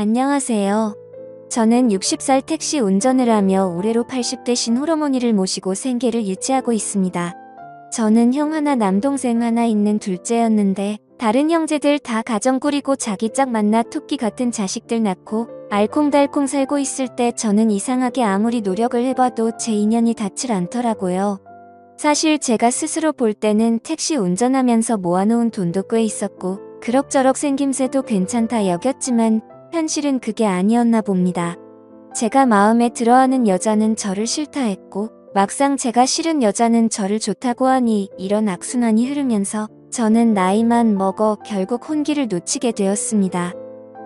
안녕하세요. 저는 60살 택시 운전을 하며 올해로 80대신 홀어머니를 모시고 생계를 유지하고 있습니다. 저는 형 하나 남동생 하나 있는 둘째였는데 다른 형제들 다 가정 꾸리고 자기 짝 만나 토끼 같은 자식들 낳고 알콩달콩 살고 있을 때 저는 이상하게 아무리 노력을 해봐도 제 인연이 닿질 않더라고요. 사실 제가 스스로 볼 때는 택시 운전하면서 모아놓은 돈도 꽤 있었고 그럭저럭 생김새도 괜찮다 여겼지만 현실은 그게 아니었나 봅니다. 제가 마음에 들어하는 여자는 저를 싫다 했고 막상 제가 싫은 여자는 저를 좋다고 하니 이런 악순환이 흐르면서 저는 나이만 먹어 결국 혼기를 놓치게 되었습니다.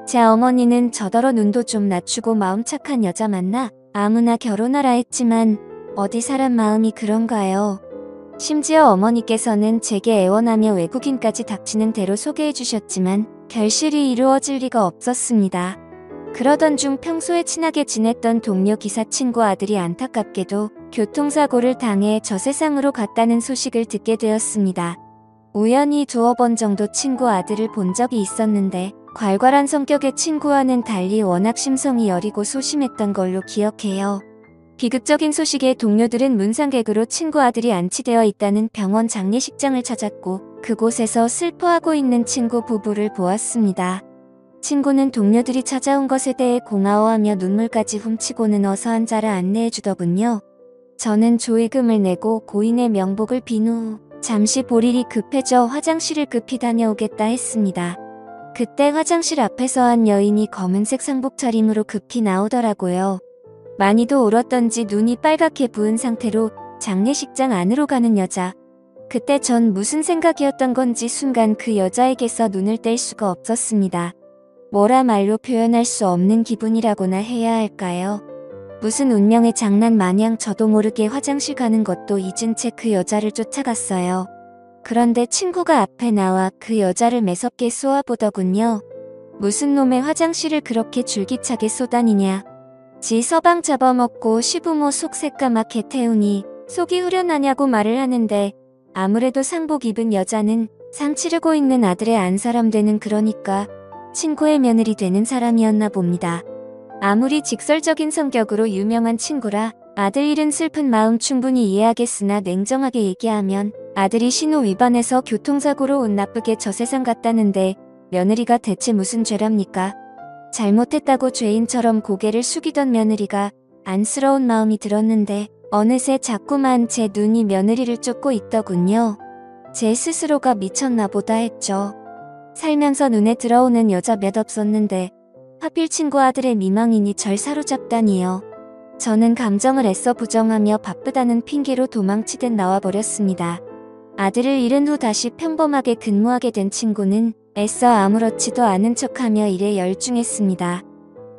제 어머니는 저더러 눈도 좀 낮추고 마음 착한 여자 만나 아무나 결혼하라 했지만 어디 사람 마음이 그런가요? 심지어 어머니께서는 제게 애원하며 외국인까지 닥치는 대로 소개해 주셨지만 결실이 이루어질 리가 없었습니다. 그러던 중 평소에 친하게 지냈던 동료 기사 친구 아들이 안타깝게도 교통사고를 당해 저 세상으로 갔다는 소식을 듣게 되었습니다. 우연히 두어 번 정도 친구 아들을 본 적이 있었는데 괄괄한 성격의 친구와는 달리 워낙 심성이 여리고 소심했던 걸로 기억해요. 비극적인 소식에 동료들은 문상객으로 친구 아들이 안치되어 있다는 병원 장례식장을 찾았고 그곳에서 슬퍼하고 있는 친구 부부를 보았습니다. 친구는 동료들이 찾아온 것에 대해 고마워하며 눈물까지 훔치고는 어서 앉아라 안내해 주더군요. 저는 조의금을 내고 고인의 명복을 빈 후 잠시 볼 일이 급해져 화장실을 급히 다녀오겠다 했습니다. 그때 화장실 앞에서 한 여인이 검은색 상복 차림으로 급히 나오더라고요. 많이도 울었던지 눈이 빨갛게 부은 상태로 장례식장 안으로 가는 여자. 그때 전 무슨 생각이었던 건지 순간 그 여자에게서 눈을 뗄 수가 없었습니다. 뭐라 말로 표현할 수 없는 기분이라고나 해야 할까요? 무슨 운명의 장난 마냥 저도 모르게 화장실 가는 것도 잊은 채 그 여자를 쫓아갔어요. 그런데 친구가 앞에 나와 그 여자를 매섭게 쏘아보더군요. 무슨 놈의 화장실을 그렇게 줄기차게 쏘다니냐. 지 서방 잡아먹고 시부모 속 새까맣게 태우니 속이 후련하냐고 말을 하는데 아무래도 상복 입은 여자는 상 치르고 있는 아들의 안사람 되는 그러니까 친구의 며느리 되는 사람이었나 봅니다. 아무리 직설적인 성격으로 유명한 친구라 아들 잃은 슬픈 마음 충분히 이해하겠으나 냉정하게 얘기하면 아들이 신호 위반해서 교통사고로 운 나쁘게 저 세상 갔다는데 며느리가 대체 무슨 죄랍니까? 잘못했다고 죄인처럼 고개를 숙이던 며느리가 안쓰러운 마음이 들었는데 어느새 자꾸만 제 눈이 며느리를 쫓고 있더군요. 제 스스로가 미쳤나 보다 했죠. 살면서 눈에 들어오는 여자 몇 없었는데 하필 친구 아들의 미망인이 절 사로잡다니요. 저는 감정을 애써 부정하며 바쁘다는 핑계로 도망치듯 나와버렸습니다. 아들을 잃은 후 다시 평범하게 근무하게 된 친구는 애써 아무렇지도 않은 척하며 일에 열중했습니다.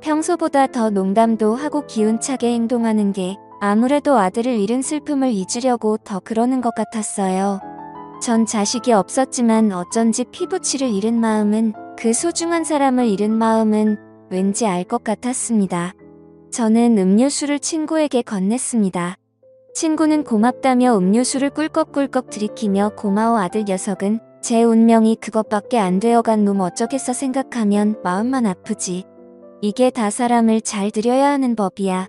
평소보다 더 농담도 하고 기운차게 행동하는 게 아무래도 아들을 잃은 슬픔을 잊으려고 더 그러는 것 같았어요. 전 자식이 없었지만 어쩐지 피부치를 잃은 마음은 그 소중한 사람을 잃은 마음은 왠지 알 것 같았습니다. 저는 음료수를 친구에게 건넸습니다. 친구는 고맙다며 음료수를 꿀꺽꿀꺽 들이키며 고마워 아들 녀석은 제 운명이 그것밖에 안 되어간 놈 어쩌겠어 생각하면 마음만 아프지. 이게 다 사람을 잘 들여야 하는 법이야.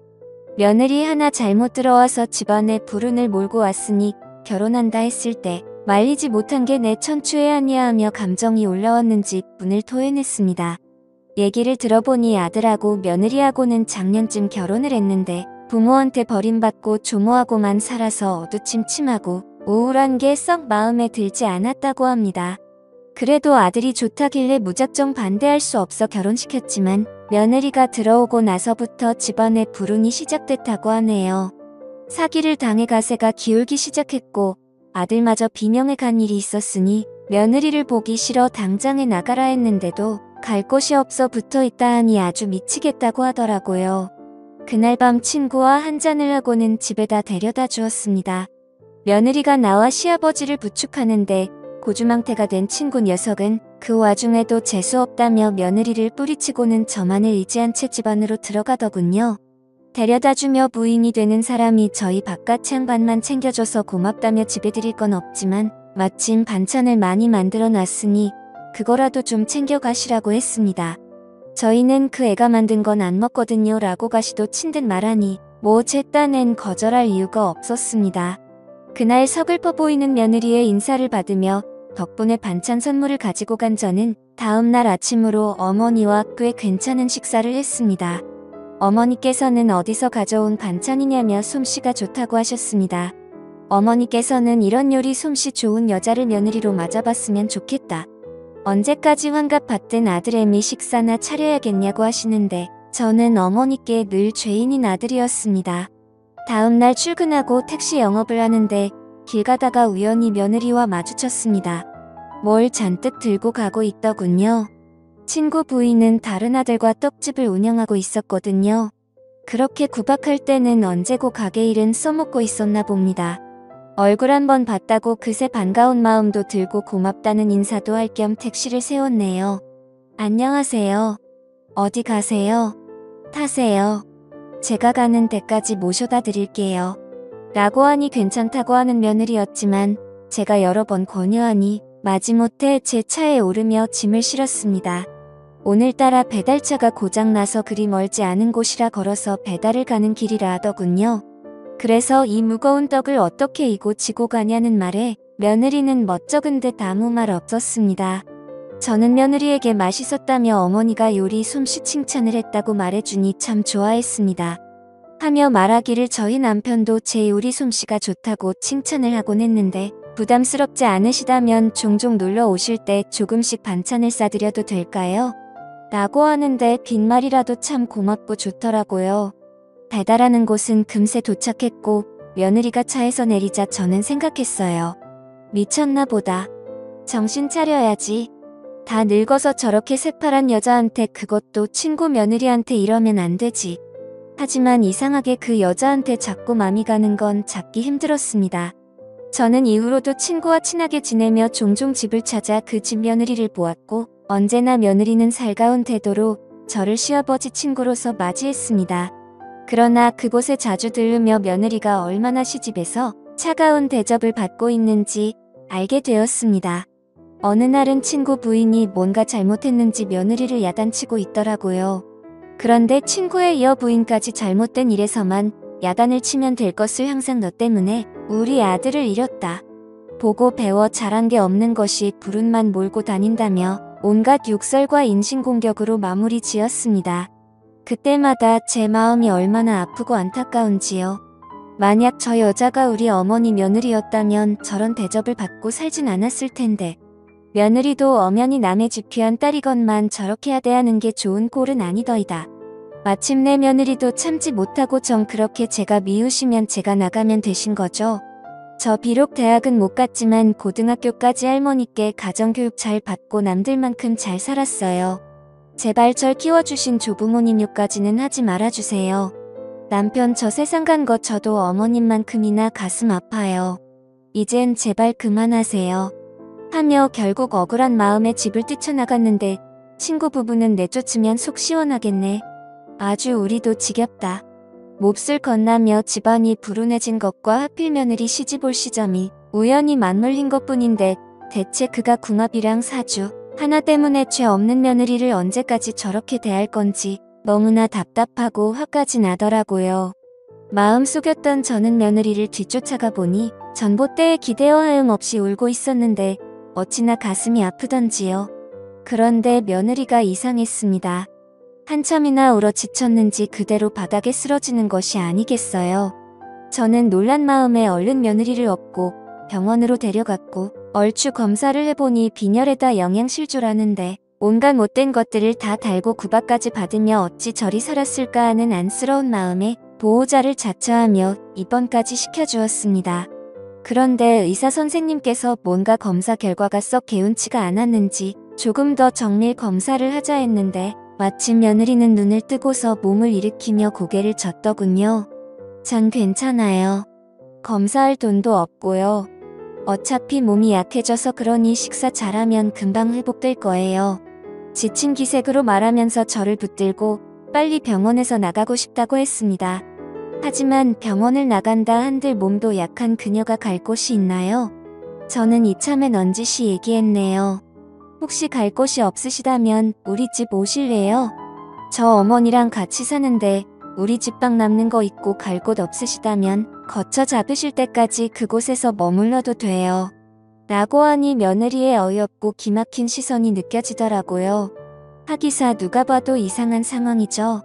며느리 하나 잘못 들어와서 집안에 불운을 몰고 왔으니 결혼한다 했을 때 말리지 못한 게 내 천추에 아니하며 감정이 올라왔는지 분을 토해냈습니다. 얘기를 들어보니 아들하고 며느리하고는 작년쯤 결혼을 했는데 부모한테 버림받고 조모하고만 살아서 어두침침하고 우울한 게 썩 마음에 들지 않았다고 합니다. 그래도 아들이 좋다길래 무작정 반대할 수 없어 결혼시켰지만 며느리가 들어오고 나서부터 집안에 불운이 시작됐다고 하네요. 사기를 당해 가세가 기울기 시작했고 아들마저 비명에 간 일이 있었으니 며느리를 보기 싫어 당장에 나가라 했는데도 갈 곳이 없어 붙어있다 하니 아주 미치겠다고 하더라고요. 그날 밤 친구와 한잔을 하고는 집에다 데려다 주었습니다. 며느리가 나와 시아버지를 부축하는데 고주망태가 된 친구 녀석은 그 와중에도 재수없다며 며느리를 뿌리치고는 저만을 의지한 채 집 안으로 들어가더군요. 데려다주며 부인이 되는 사람이 저희 바깥 창반만 챙겨줘서 고맙다며 집에 드릴 건 없지만 마침 반찬을 많이 만들어 놨으니 그거라도 좀 챙겨가시라고 했습니다. 저희는 그 애가 만든 건 안 먹거든요 라고 가시도 친 듯 말하니 뭐 제 딴엔 거절할 이유가 없었습니다. 그날 서글퍼 보이는 며느리의 인사를 받으며 덕분에 반찬 선물을 가지고 간 저는 다음날 아침으로 어머니와 꽤 괜찮은 식사를 했습니다. 어머니께서는 어디서 가져온 반찬이냐며 솜씨가 좋다고 하셨습니다. 어머니께서는 이런 요리 솜씨 좋은 여자를 며느리로 맞아봤으면 좋겠다. 언제까지 환갑 받든 아들애미 식사나 차려야겠냐고 하시는데 저는 어머니께 늘 죄인인 아들이었습니다. 다음날 출근하고 택시 영업을 하는데 길 가다가 우연히 며느리와 마주쳤습니다. 뭘 잔뜩 들고 가고 있더군요. 친구 부인은 다른 아들과 떡집을 운영하고 있었거든요. 그렇게 구박할 때는 언제고 가게 일은 써먹고 있었나 봅니다. 얼굴 한번 봤다고 그새 반가운 마음도 들고 고맙다는 인사도 할 겸 택시를 세웠네요. 안녕하세요. 어디 가세요? 타세요. 제가 가는 데까지 모셔다 드릴게요. 라고 하니 괜찮다고 하는 며느리였지만 제가 여러 번 권유하니 마지못해 제 차에 오르며 짐을 실었습니다. 오늘따라 배달차가 고장나서 그리 멀지 않은 곳이라 걸어서 배달을 가는 길이라 하더군요. 그래서 이 무거운 떡을 어떻게 이고 지고 가냐는 말에 며느리는 멋쩍은 듯 아무 말 없었습니다. 저는 며느리에게 맛있었다며 어머니가 요리 솜씨 칭찬을 했다고 말해주니 참 좋아했습니다. 하며 말하기를 저희 남편도 제 요리 솜씨가 좋다고 칭찬을 하곤 했는데 부담스럽지 않으시다면 종종 놀러 오실 때 조금씩 반찬을 싸드려도 될까요? 라고 하는데 빈말이라도 참 고맙고 좋더라고요. 배달하는 곳은 금세 도착했고 며느리가 차에서 내리자 저는 생각했어요. 미쳤나 보다. 정신 차려야지. 다 늙어서 저렇게 새파란 여자한테, 그것도 친구 며느리한테 이러면 안 되지. 하지만 이상하게 그 여자한테 자꾸 맘이 가는 건 잡기 힘들었습니다. 저는 이후로도 친구와 친하게 지내며 종종 집을 찾아 그 집 며느리를 보았고 언제나 며느리는 살가운 태도로 저를 시아버지 친구로서 맞이했습니다. 그러나 그곳에 자주 들르며 며느리가 얼마나 시집에서 차가운 대접을 받고 있는지 알게 되었습니다. 어느 날은 친구 부인이 뭔가 잘못했는지 며느리를 야단치고 있더라고요. 그런데 친구의 이어 부인까지 잘못된 일에서만 야단을 치면 될 것을 항상 너 때문에 우리 아들을 잃었다. 보고 배워 잘한 게 없는 것이 불운만 몰고 다닌다며 온갖 욕설과 인신공격으로 마무리 지었습니다. 그때마다 제 마음이 얼마나 아프고 안타까운지요. 만약 저 여자가 우리 어머니 며느리였다면 저런 대접을 받고 살진 않았을 텐데. 며느리도 엄연히 남의 집 귀한 딸이건만 저렇게 하대하는 게 좋은 꼴은 아니더이다. 마침내 며느리도 참지 못하고 정 그렇게 제가 미우시면 제가 나가면 되신 거죠. 저 비록 대학은 못 갔지만 고등학교까지 할머니께 가정교육 잘 받고 남들만큼 잘 살았어요. 제발 절 키워주신 조부모님 욕까지는 하지 말아주세요. 남편 저 세상 간 거 저도 어머님만큼이나 가슴 아파요. 이젠 제발 그만하세요. 하며 결국 억울한 마음에 집을 뛰쳐나갔는데 친구 부부는 내쫓으면 속 시원하겠네. 아주 우리도 지겹다. 몹쓸 건나며 집안이 불운해진 것과 하필 며느리 시집 올 시점이 우연히 맞물린 것뿐인데 대체 그가 궁합이랑 사주 하나 때문에 죄 없는 며느리를 언제까지 저렇게 대할 건지 너무나 답답하고 화까지 나더라고요. 마음 속였던 저는 며느리를 뒤쫓아가 보니 전봇대에 기대어 하염없이 울고 있었는데 어찌나 가슴이 아프던지요. 그런데 며느리가 이상했습니다. 한참이나 울어 지쳤는지 그대로 바닥에 쓰러지는 것이 아니겠어요. 저는 놀란 마음에 얼른 며느리를 업고 병원으로 데려갔고 얼추 검사를 해보니 빈혈에다 영양실조라는데 온갖 못된 것들을 다 달고 구박까지 받으며 어찌 저리 살았을까 하는 안쓰러운 마음에 보호자를 자처하며 입원까지 시켜주었습니다. 그런데 의사 선생님께서 뭔가 검사 결과가 썩 개운치가 않았는지 조금 더 정밀 검사를 하자 했는데 마침 며느리는 눈을 뜨고서 몸을 일으키며 고개를 젓더군요. 전 괜찮아요. 검사할 돈도 없고요. 어차피 몸이 약해져서 그러니 식사 잘하면 금방 회복될 거예요. 지친 기색으로 말하면서 저를 붙들고 빨리 병원에서 나가고 싶다고 했습니다. 하지만 병원을 나간다 한들 몸도 약한 그녀가 갈 곳이 있나요? 저는 이참에 넌지시 얘기했네요. 혹시 갈 곳이 없으시다면 우리 집 오실래요? 저 어머니랑 같이 사는데 우리 집 방 남는 거 있고 갈 곳 없으시다면 거처 잡으실 때까지 그곳에서 머물러도 돼요. 라고 하니 며느리의 어이없고 기막힌 시선이 느껴지더라고요. 하기사 누가 봐도 이상한 상황이죠.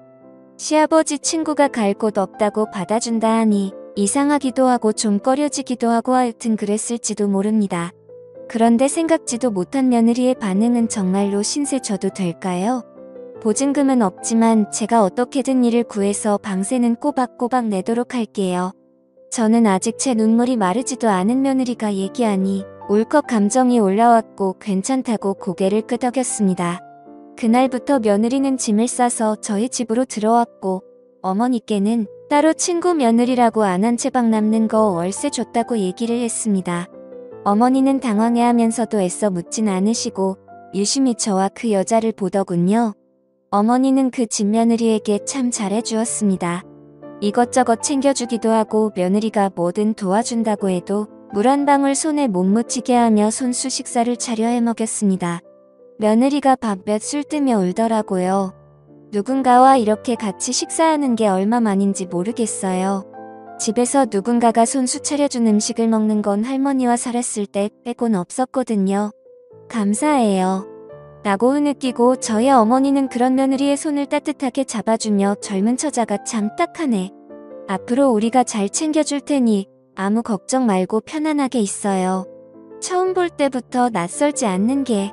시아버지 친구가 갈 곳 없다고 받아준다 하니 이상하기도 하고 좀 꺼려지기도 하고 하여튼 그랬을지도 모릅니다. 그런데 생각지도 못한 며느리의 반응은 정말로 신세 져도 될까요? 보증금은 없지만 제가 어떻게든 일을 구해서 방세는 꼬박꼬박 내도록 할게요. 저는 아직 제 눈물이 마르지도 않은 며느리가 얘기하니 울컥 감정이 올라왔고 괜찮다고 고개를 끄덕였습니다. 그날부터 며느리는 짐을 싸서 저희 집으로 들어왔고 어머니께는 따로 친구 며느리라고 안 한 채 방 남는 거 월세 줬다고 얘기를 했습니다. 어머니는 당황해하면서도 애써 묻진 않으시고 유심히 저와 그 여자를 보더군요. 어머니는 그 집며느리에게 참 잘해주었습니다. 이것저것 챙겨주기도 하고 며느리가 뭐든 도와준다고 해도 물 한 방울 손에 못 묻히게 하며 손수 식사를 차려 해먹였습니다. 며느리가 밥 몇 술 뜨며 울더라고요. 누군가와 이렇게 같이 식사하는 게 얼마만인지 모르겠어요. 집에서 누군가가 손수 차려준 음식을 먹는 건 할머니와 살았을 때 빼곤 없었거든요. 감사해요. 라고 흐느끼고 저희 어머니는 그런 며느리의 손을 따뜻하게 잡아주며 젊은 처자가 참 딱하네. 앞으로 우리가 잘 챙겨줄 테니 아무 걱정 말고 편안하게 있어요. 처음 볼 때부터 낯설지 않는 게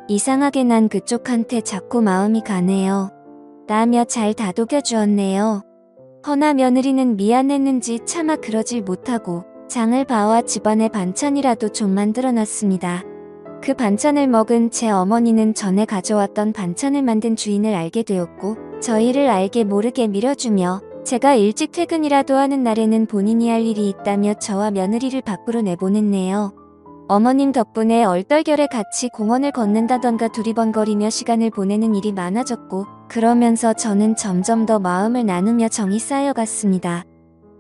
이상하게 난 그쪽한테 자꾸 마음이 가네요. 라며 잘 다독여 주었네요. 허나 며느리는 미안했는지 차마 그러질 못하고 장을 봐와 집안의 반찬이라도 좀 만들어놨습니다. 그 반찬을 먹은 제 어머니는 전에 가져왔던 반찬을 만든 주인을 알게 되었고 저희를 알게 모르게 밀어주며 제가 일찍 퇴근이라도 하는 날에는 본인이 할 일이 있다며 저와 며느리를 밖으로 내보냈네요. 어머님 덕분에 얼떨결에 같이 공원을 걷는다던가 두리번거리며 시간을 보내는 일이 많아졌고 그러면서 저는 점점 더 마음을 나누며 정이 쌓여갔습니다.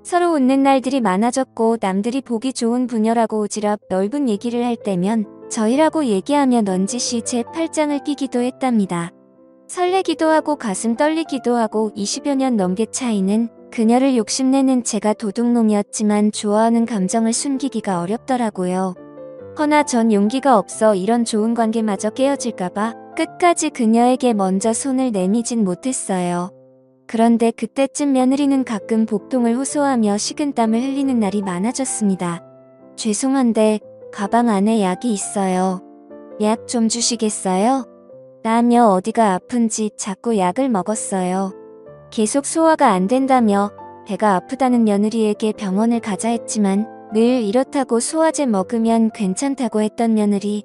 서로 웃는 날들이 많아졌고 남들이 보기 좋은 부녀라고 오지랖 넓은 얘기를 할 때면 저희라고 얘기하며 넌지시 제 팔짱을 끼기도 했답니다. 설레기도 하고 가슴 떨리기도 하고 20여 년 넘게 차이는 그녀를 욕심내는 제가 도둑놈이었지만 좋아하는 감정을 숨기기가 어렵더라고요. 허나 전 용기가 없어 이런 좋은 관계마저 깨어질까봐 끝까지 그녀에게 먼저 손을 내미진 못했어요. 그런데 그때쯤 며느리는 가끔 복통을 호소하며 식은땀을 흘리는 날이 많아졌습니다. 죄송한데 가방 안에 약이 있어요. 약 좀 주시겠어요? 라며 어디가 아픈지 자꾸 약을 먹었어요. 계속 소화가 안 된다며 배가 아프다는 며느리에게 병원을 가자 했지만 늘 이렇다고 소화제 먹으면 괜찮다고 했던 며느리.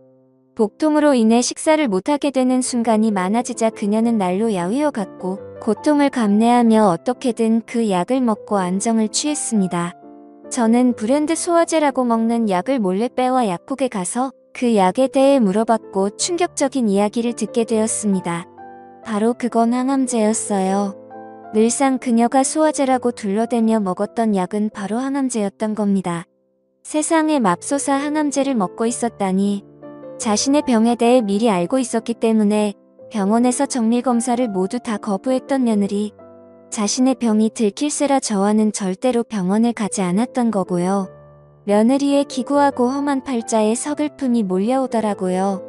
복통으로 인해 식사를 못하게 되는 순간이 많아지자 그녀는 날로 야위어갔고 고통을 감내하며 어떻게든 그 약을 먹고 안정을 취했습니다. 저는 브랜드 소화제라고 먹는 약을 몰래 빼와 약국에 가서 그 약에 대해 물어봤고 충격적인 이야기를 듣게 되었습니다. 바로 그건 항암제였어요. 늘상 그녀가 소화제라고 둘러대며 먹었던 약은 바로 항암제였던 겁니다. 세상에 맙소사 항암제를 먹고 있었다니. 자신의 병에 대해 미리 알고 있었기 때문에 병원에서 정밀검사를 모두 다 거부했던 며느리. 자신의 병이 들킬세라 저와는 절대로 병원을 가지 않았던 거고요. 며느리의 기구하고 험한 팔자에 서글픔이 몰려오더라고요.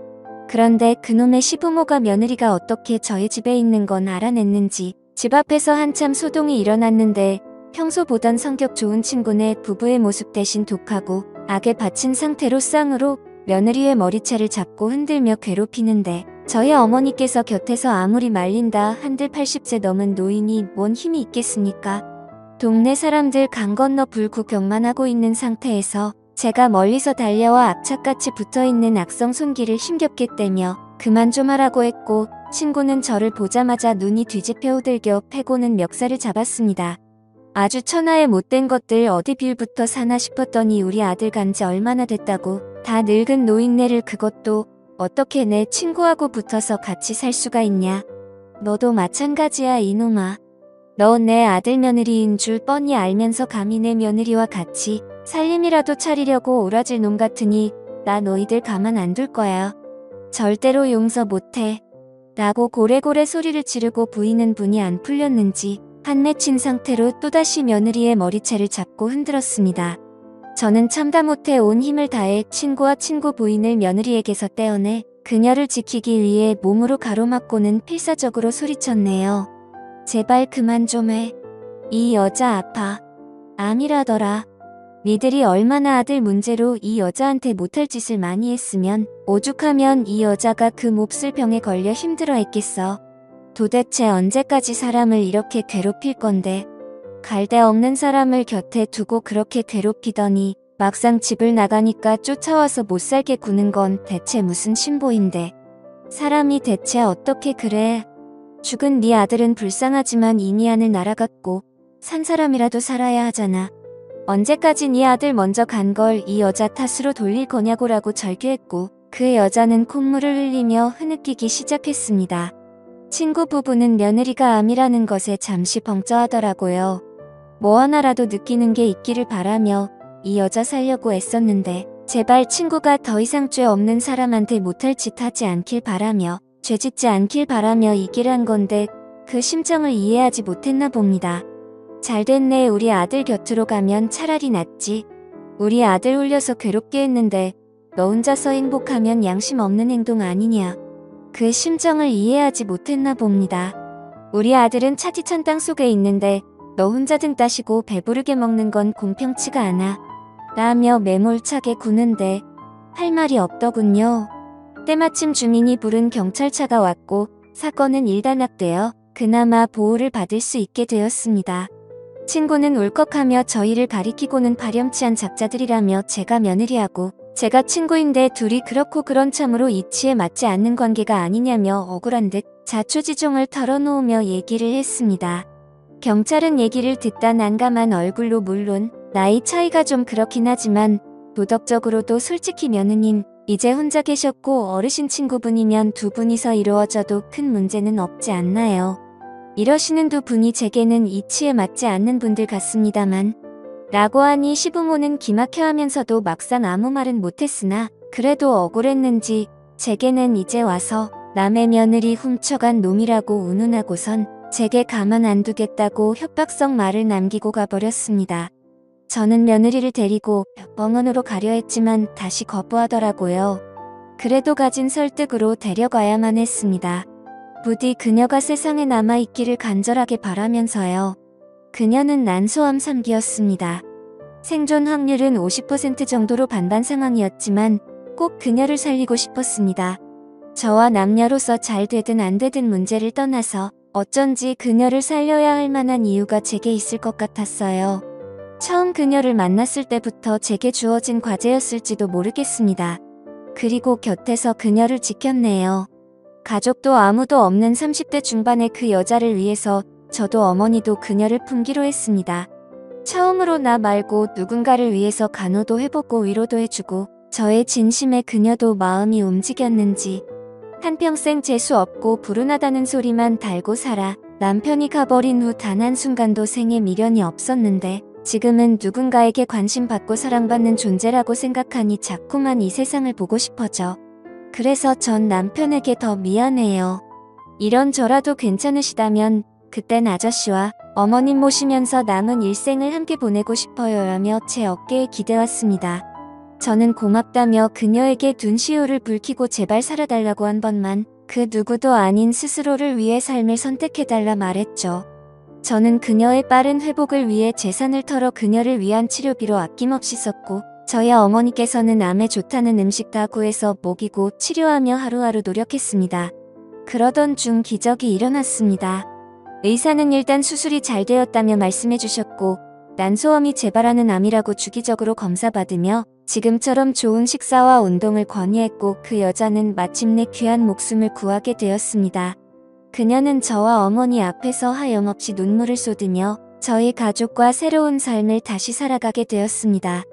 그런데 그놈의 시부모가 며느리가 어떻게 저희 집에 있는 건 알아냈는지 집 앞에서 한참 소동이 일어났는데 평소 보던 성격 좋은 친구네 부부의 모습 대신 독하고 악에 받친 상태로 쌍으로 며느리의 머리채를 잡고 흔들며 괴롭히는데 저희 어머니께서 곁에서 아무리 말린다 한들 80세 넘은 노인이 뭔 힘이 있겠습니까? 동네 사람들 강 건너 불구경만 하고 있는 상태에서 제가 멀리서 달려와 악착같이 붙어있는 악성 손기를 힘겹게 떼며 그만 좀 하라고 했고 친구는 저를 보자마자 눈이 뒤집혀 오들겨 패고는 멱살을 잡았습니다. 아주 천하의 못된 것들 어디 빌부터 사나 싶었더니 우리 아들 간지 얼마나 됐다고 다 늙은 노인네를 그것도 어떻게 내 친구하고 붙어서 같이 살 수가 있냐. 너도 마찬가지야 이놈아. 너 내 아들 며느리인 줄 뻔히 알면서 감히 내 며느리와 같이 살림이라도 차리려고 오라질 놈 같으니 나 너희들 가만 안 둘 거야. 절대로 용서 못해. 라고 고래고래 소리를 지르고 부인은 분이 안 풀렸는지 한내 친 상태로 또다시 며느리의 머리채를 잡고 흔들었습니다. 저는 참다 못해 온 힘을 다해 친구와 친구 부인을 며느리에게서 떼어내 그녀를 지키기 위해 몸으로 가로막고는 필사적으로 소리쳤네요. 제발 그만 좀 해. 이 여자 아파. 암이라더라. 니들이 얼마나 아들 문제로 이 여자한테 못할 짓을 많이 했으면 오죽하면 이 여자가 그 몹쓸 병에 걸려 힘들어했겠어. 도대체 언제까지 사람을 이렇게 괴롭힐 건데. 갈데 없는 사람을 곁에 두고 그렇게 괴롭히더니 막상 집을 나가니까 쫓아와서 못살게 구는 건 대체 무슨 신보인데. 사람이 대체 어떻게 그래. 죽은 네 아들은 불쌍하지만 이미 하늘 날아갔고 산 사람이라도 살아야 하잖아. 언제까지 네 아들 먼저 간 걸 이 여자 탓으로 돌릴 거냐고라고 절규했고 그 여자는 콧물을 흘리며 흐느끼기 시작했습니다. 친구 부부는 며느리가 암이라는 것에 잠시 벙쪄하더라고요. 뭐 하나라도 느끼는 게 있기를 바라며 이 여자 살려고 애썼는데 제발 친구가 더 이상 죄 없는 사람한테 못할 짓 하지 않길 바라며 죄 짓지 않길 바라며 이길 한 건데 그 심정을 이해하지 못했나 봅니다. 잘됐네. 우리 아들 곁으로 가면 차라리 낫지. 우리 아들 홀려서 괴롭게 했는데 너 혼자서 행복하면 양심 없는 행동 아니냐. 그 심정을 이해하지 못했나 봅니다. 우리 아들은 차디찬 땅속에 있는데 너 혼자 등 따시고 배부르게 먹는 건 공평치가 않아. 라며 매몰차게 구는데 할 말이 없더군요. 때마침 주민이 부른 경찰차가 왔고 사건은 일단락되어 그나마 보호를 받을 수 있게 되었습니다. 친구는 울컥하며 저희를 가리키고는 파렴치한 작자들이라며 제가 며느리하고 제가 친구인데 둘이 그렇고 그런 참으로 이치에 맞지 않는 관계가 아니냐며 억울한 듯 자초지종을 털어놓으며 얘기를 했습니다. 경찰은 얘기를 듣다 난감한 얼굴로 물론 나이 차이가 좀 그렇긴 하지만 도덕적으로도 솔직히 며느님 이제 혼자 계셨고 어르신 친구분이면 두 분이서 이루어져도 큰 문제는 없지 않나요? 이러시는 두 분이 제게는 이치에 맞지 않는 분들 같습니다만 라고 하니 시부모는 기막혀하면서도 막상 아무 말은 못했으나 그래도 억울했는지 제게는 이제 와서 남의 며느리 훔쳐간 놈이라고 운운하고선 제게 가만 안 두겠다고 협박성 말을 남기고 가버렸습니다. 저는 며느리를 데리고 병원으로 가려 했지만 다시 거부하더라고요. 그래도 가진 설득으로 데려가야만 했습니다. 부디 그녀가 세상에 남아있기를 간절하게 바라면서요. 그녀는 난소암 3기였습니다. 생존 확률은 50% 정도로 반반 상황이었지만 꼭 그녀를 살리고 싶었습니다. 저와 남녀로서 잘 되든 안 되든 문제를 떠나서 어쩐지 그녀를 살려야 할 만한 이유가 제게 있을 것 같았어요. 처음 그녀를 만났을 때부터 제게 주어진 과제였을지도 모르겠습니다. 그리고 곁에서 그녀를 지켰네요. 가족도 아무도 없는 30대 중반의 그 여자를 위해서 저도 어머니도 그녀를 품기로 했습니다. 처음으로 나 말고 누군가를 위해서 간호도 해보고 위로도 해주고 저의 진심에 그녀도 마음이 움직였는지 한평생 재수 없고 불운하다는 소리만 달고 살아 남편이 가버린 후 단 한순간도 생에 미련이 없었는데 지금은 누군가에게 관심받고 사랑받는 존재라고 생각하니 자꾸만 이 세상을 보고 싶어져. 그래서 전 남편에게 더 미안해요. 이런 저라도 괜찮으시다면 그땐 아저씨와 어머님 모시면서 남은 일생을 함께 보내고 싶어요 라며 제 어깨에 기대왔습니다. 저는 고맙다며 그녀에게 둔시우를 불키고 제발 살아달라고 한 번만 그 누구도 아닌 스스로를 위해 삶을 선택해달라 말했죠. 저는 그녀의 빠른 회복을 위해 재산을 털어 그녀를 위한 치료비로 아낌없이 썼고 저희 어머니께서는 암에 좋다는 음식 다 구해서 먹이고 치료하며 하루하루 노력했습니다. 그러던 중 기적이 일어났습니다. 의사는 일단 수술이 잘 되었다며 말씀해 주셨고 난소암이 재발하는 암이라고 주기적으로 검사받으며 지금처럼 좋은 식사와 운동을 권유했고 그 여자는 마침내 귀한 목숨을 구하게 되었습니다. 그녀는 저와 어머니 앞에서 하염없이 눈물을 쏟으며 저희 가족과 새로운 삶을 다시 살아가게 되었습니다.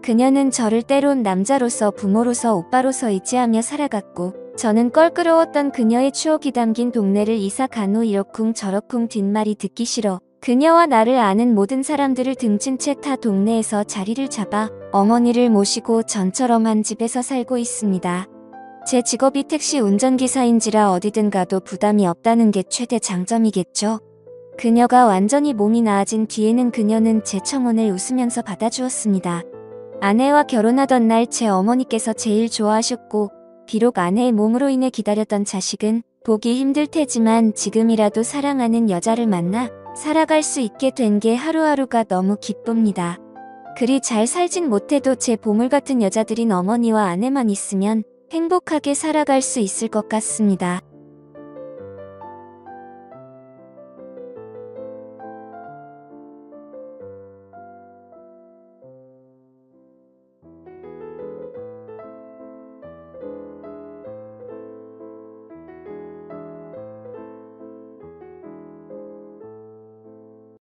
그녀는 저를 때론 남자로서 부모로서 오빠로서 의지하며 살아갔고 저는 껄끄러웠던 그녀의 추억이 담긴 동네를 이사 간 후 이러쿵 저러쿵 뒷말이 듣기 싫어 그녀와 나를 아는 모든 사람들을 등진 채 타 동네에서 자리를 잡아 어머니를 모시고 전처럼 한 집에서 살고 있습니다. 제 직업이 택시 운전기사인지라 어디든 가도 부담이 없다는 게 최대 장점이겠죠. 그녀가 완전히 몸이 나아진 뒤에는 그녀는 제 청혼을 웃으면서 받아주었습니다. 아내와 결혼하던 날 제 어머니께서 제일 좋아하셨고, 비록 아내의 몸으로 인해 기다렸던 자식은 보기 힘들 테지만 지금이라도 사랑하는 여자를 만나 살아갈 수 있게 된 게 하루하루가 너무 기쁩니다. 그리 잘 살진 못해도 제 보물 같은 여자들인 어머니와 아내만 있으면 행복하게 살아갈 수 있을 것 같습니다.